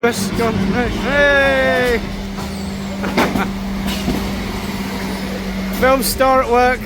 Chris, go on. Hey! Film star at work.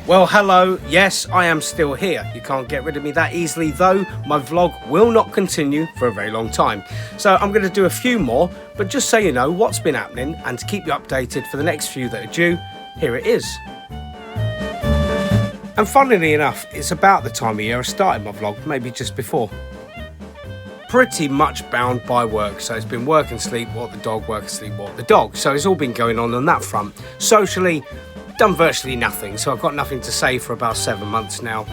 Well, hello. Yes, I am still here. You can't get rid of me that easily, though. My vlog will not continue for a very long time. So I'm going to do a few more, but just so you know what's been happening and to keep you updated for the next few that are due, here it is. And funnily enough, it's about the time of year I started my vlog, maybe just before. Pretty much bound by work, so it's been work and sleep, walk the dog, work and sleep, walk the dog. So it's all been going on that front. Socially, done virtually nothing, so I've got nothing to say for about 7 months now.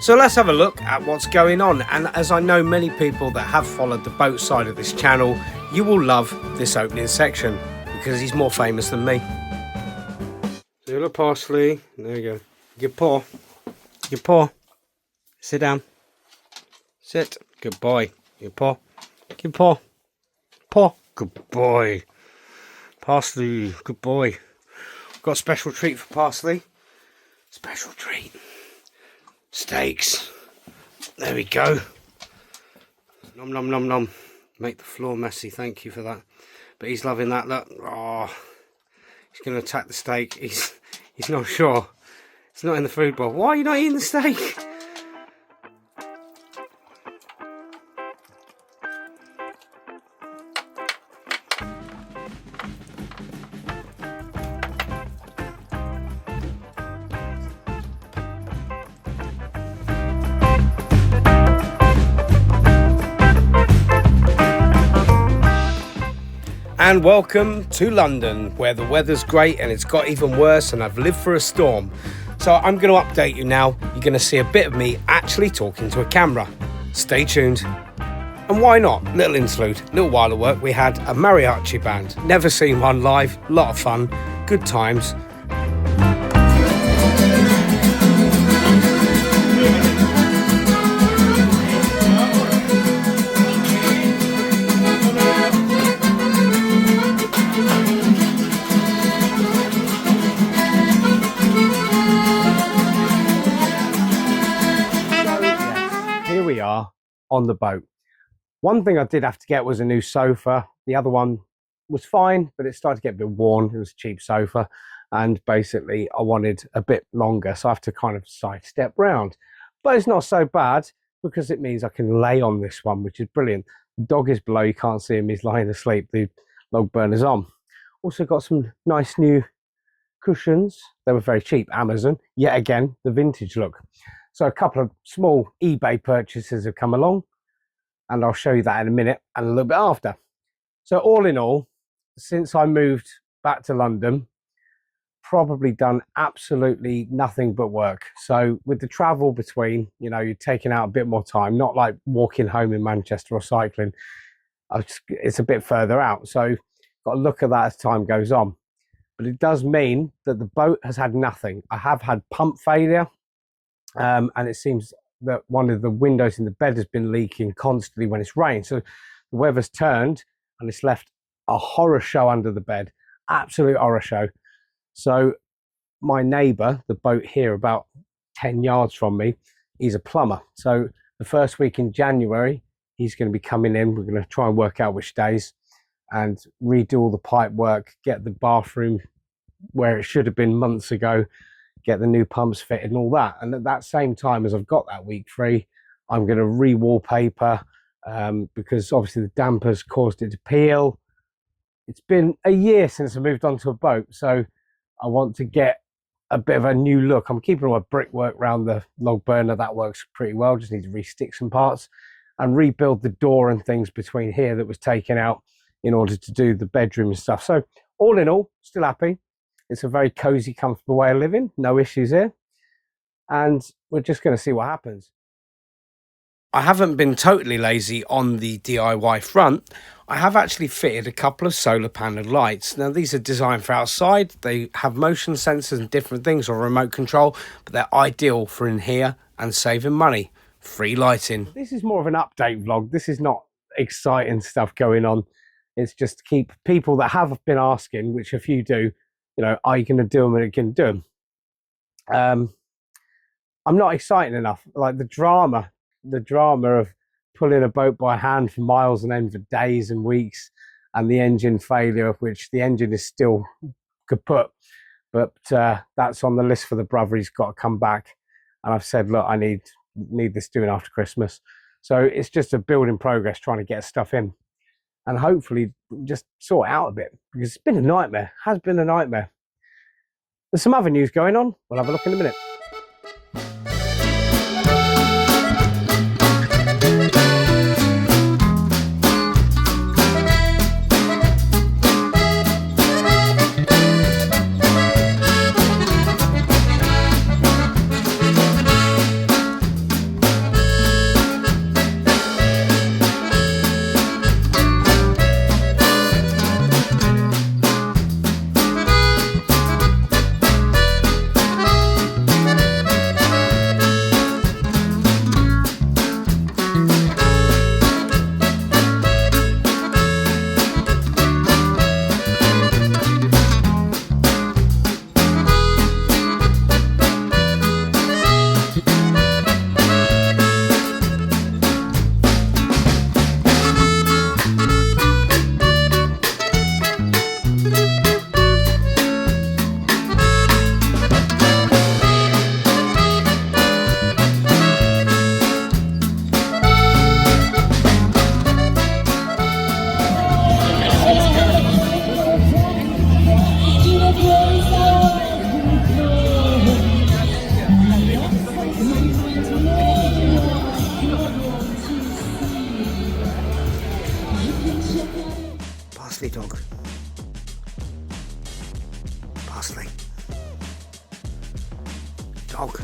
So let's have a look at what's going on, and as I know many people that have followed the boat side of this channel, you will love this opening section because he's more famous than me. Little parsley, there you go. Your paw. Sit down. Sit. Good boy. Your paw. Good paw. Paw. Good boy. Parsley. Good boy. Got a special treat for Parsley. Special treat. Steaks. There we go. Nom nom nom nom. Make the floor messy. Thank you for that. But he's loving that. Look. Oh, he's going to attack the steak. He's not sure. It's not in the food bowl. Why are you not eating the steak? And welcome to London, where the weather's great and it's got even worse and I've lived through a storm. So I'm going to update you now. You're going to see a bit of me actually talking to a camera. Stay tuned. And why not? Little interlude. A little while at work we had a mariachi band. Never seen one live. A lot of fun. Good times. On the boat. One thing I did have to get was a new sofa. The other one was fine, but it started to get a bit worn. It was a cheap sofa, and basically I wanted a bit longer, so I have to kind of sidestep round. But it's not so bad because it means I can lay on this one, which is brilliant. The dog is below, you can't see him, he's lying asleep. The log burner's on. Also got some nice new cushions. They were very cheap, Amazon. Yet again, the vintage look. So a couple of small eBay purchases have come along, and I'll show you that in a minute and a little bit after. So all in all, since I moved back to London, probably done absolutely nothing but work. So with the travel between, you know, you're taking out a bit more time, not like walking home in Manchester or cycling. It's a bit further out. So got to look at that as time goes on. But it does mean that the boat has had nothing. I have had pump failure. And it seems that one of the windows in the bed has been leaking constantly when it's rained. So the weather's turned and it's left a horror show under the bed. Absolute horror show. So my neighbour, the boat here about 10 yards from me, he's a plumber. So the first week in January, he's going to be coming in. We're going to try and work out which days and redo all the pipe work, get the bathroom where it should have been months ago, get the new pumps fitted and all that. And at that same time as I've got that week free, I'm going to re-wallpaper because obviously the dampers caused it to peel. It's been a year since I moved onto a boat, so I want to get a bit of a new look. I'm keeping all my brickwork around the log burner. That works pretty well. Just need to re-stick some parts and rebuild the door and things between here that was taken out in order to do the bedroom and stuff. So all in all, still happy. It's a very cozy, comfortable way of living. No issues here. And we're just going to see what happens. I haven't been totally lazy on the DIY front. I have actually fitted a couple of solar panel lights. Now, these are designed for outside. They have motion sensors and different things, or remote control, but they're ideal for in here and saving money. Free lighting. This is more of an update vlog. This is not exciting stuff going on. It's just to keep people that have been asking, which a few do, you know, are you going to do them and you can do them? I'm not excited enough. Like the drama of pulling a boat by hand for miles and then for days and weeks, and the engine failure, of which the engine is still kaput. But that's on the list for the brother. He's got to come back, and I've said, look, I need this doing after Christmas. So it's just a build in progress, trying to get stuff in, and hopefully just sort it out a bit, because it's been a nightmare. Has been a nightmare. There's some other news going on. We'll have a look in a minute. Parsley dog. Parsley. Dog.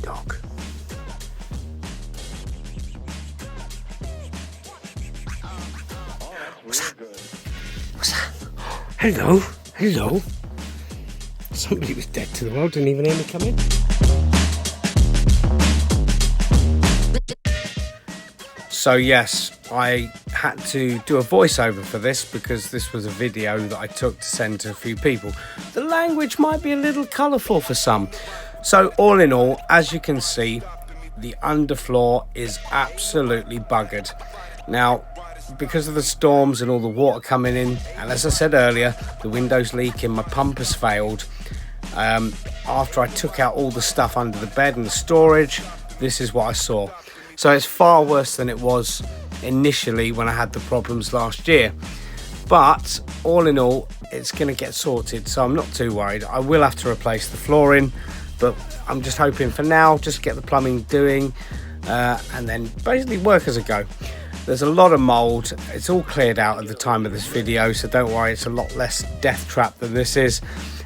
Dog. What's that? What's that? Hello. Hello. Somebody was dead to the world, didn't even hear me come in. So yes, I had to do a voiceover for this because this was a video that I took to send to a few people. The language might be a little colourful for some. So all in all, as you can see, the underfloor is absolutely buggered. Now, because of the storms and all the water coming in, and as I said earlier, the window's leaking, my pump has failed. After I took out all the stuff under the bed and the storage, this is what I saw. So it's far worse than it was initially when I had the problems last year. But all in all, it's going to get sorted, so I'm not too worried. I will have to replace the flooring, but I'm just hoping for now, just get the plumbing doing, and then basically work as a go. There's a lot of mould. It's all cleared out at the time of this video, so don't worry, it's a lot less death trap than this is.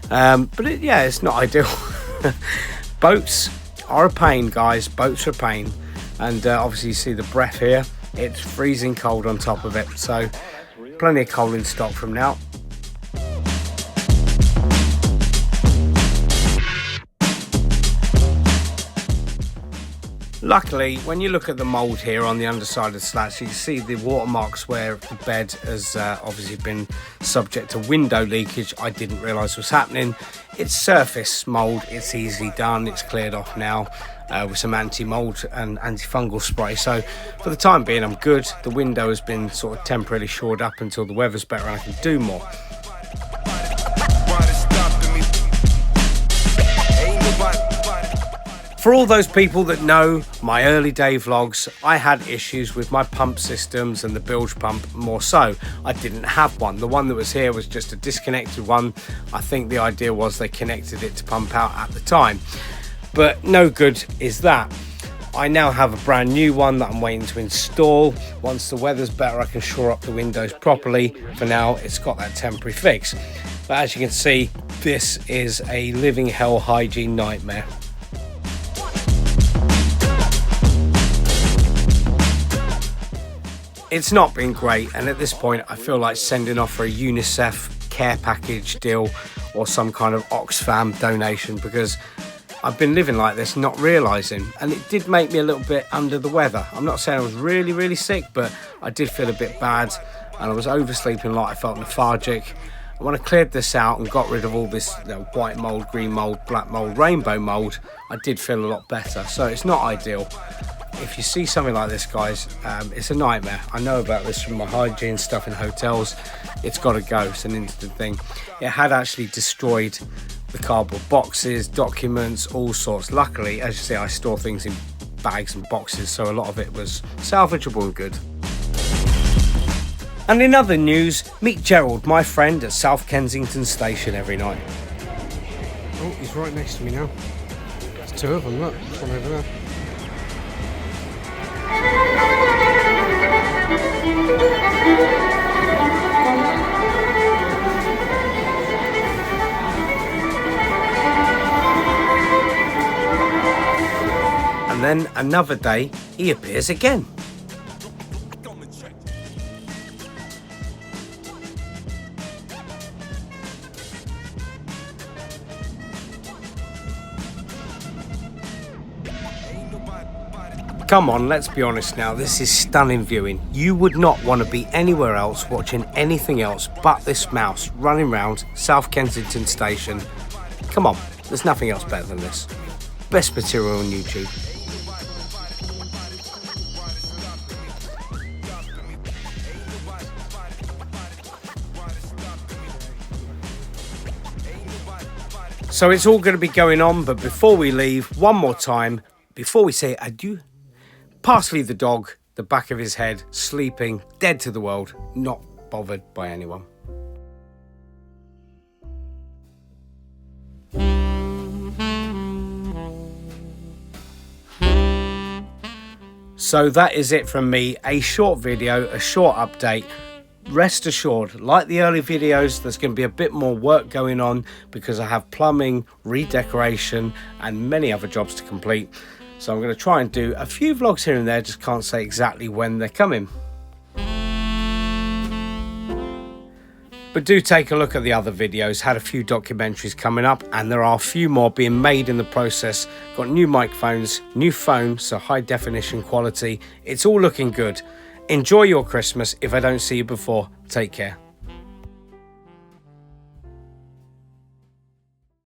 But yeah, it's not ideal. Boats are a pain, guys. Boats are a pain. And obviously you see the breath here. It's freezing cold on top of it. So plenty of coal in stock from now. Luckily, when you look at the mould here on the underside of the slats, you can see the watermarks where the bed has obviously been subject to window leakage. I didn't realise was happening. It's surface mould, it's easily done, it's cleared off now with some anti-mould and antifungal spray. So for the time being, I'm good. The window has been sort of temporarily shored up until the weather's better and I can do more. For all those people that know my early day vlogs, I had issues with my pump systems and the bilge pump more so. I didn't have one. The one that was here was just a disconnected one. I think the idea was they connected it to pump out at the time. But no good is that. I now have a brand new one that I'm waiting to install. Once the weather's better, I can shore up the windows properly. For now, it's got that temporary fix. But as you can see, this is a living hell hygiene nightmare. It's not been great, and at this point I feel like sending off for a UNICEF care package deal or some kind of Oxfam donation, because I've been living like this, not realising, and it did make me a little bit under the weather. I'm not saying I was really sick, but I did feel a bit bad, and I was oversleeping a lot. I felt lethargic, When I cleared this out and got rid of all this white mold, green mold, black mold, rainbow mold, I did feel a lot better. So it's not ideal. If you see something like this, guys, it's a nightmare. I know about this from my hygiene stuff in hotels. It's got to go. It's an instant thing. It had actually destroyed the cardboard boxes, documents, all sorts. Luckily, as you see, I store things in bags and boxes, so a lot of it was salvageable and good. And in other news, meet Gerald, my friend at South Kensington Station every night. Oh, he's right next to me now. There's two of them, look, there's one over there. And then another day, he appears again. Come on, let's be honest now, this is stunning viewing. You would not want to be anywhere else watching anything else but this mouse running around South Kensington Station. Come on, there's nothing else better than this. Best material on YouTube. So it's all going to be going on, but before we leave, one more time, before we say adieu, Parsley the dog, the back of his head, sleeping, dead to the world, not bothered by anyone. So that is it from me, a short video, a short update. Rest assured, like the early videos, there's going to be a bit more work going on because I have plumbing, redecoration and many other jobs to complete. So I'm going to try and do a few vlogs here and there, just can't say exactly when they're coming. But do take a look at the other videos, had a few documentaries coming up and there are a few more being made in the process. Got new microphones, new phone, so high definition quality. It's all looking good. Enjoy your Christmas. If I don't see you before, take care.